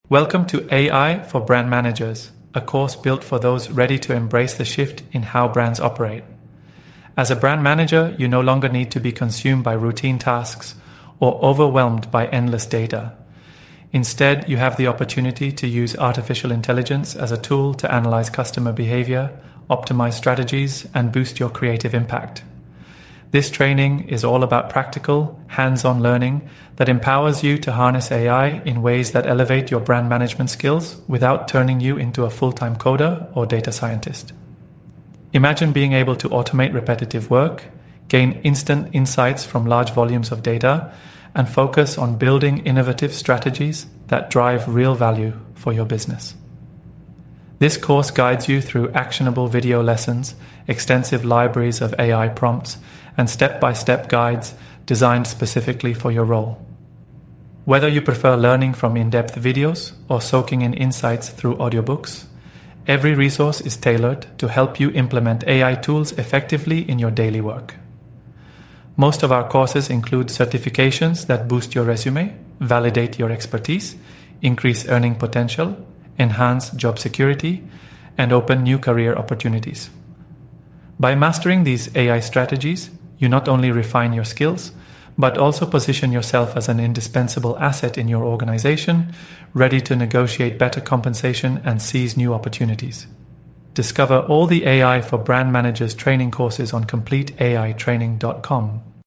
Welcome to AI for Brand Managers, a course built for those ready to embrace the shift in how brands operate. As a brand manager, you no longer need to be consumed by routine tasks or overwhelmed by endless data. Instead, you have the opportunity to use artificial intelligence as a tool to analyze customer behavior, optimize strategies, and boost your creative impact. This training is all about practical, hands-on learning that empowers you to harness AI in ways that elevate your brand management skills without turning you into a full-time coder or data scientist. Imagine being able to automate repetitive work, gain instant insights from large volumes of data, and focus on building innovative strategies that drive real value for your business. This course guides you through actionable video lessons, extensive libraries of AI prompts, and step-by-step guides designed specifically for your role. Whether you prefer learning from in-depth videos or soaking in insights through audiobooks, every resource is tailored to help you implement AI tools effectively in your daily work. Most of our courses include certifications that boost your resume, validate your expertise, increase earning potential, enhance job security, and open new career opportunities. By mastering these AI strategies, you not only refine your skills, but also position yourself as an indispensable asset in your organization, ready to negotiate better compensation and seize new opportunities. Discover all the AI for Brand Managers training courses on CompleteAItraining.com.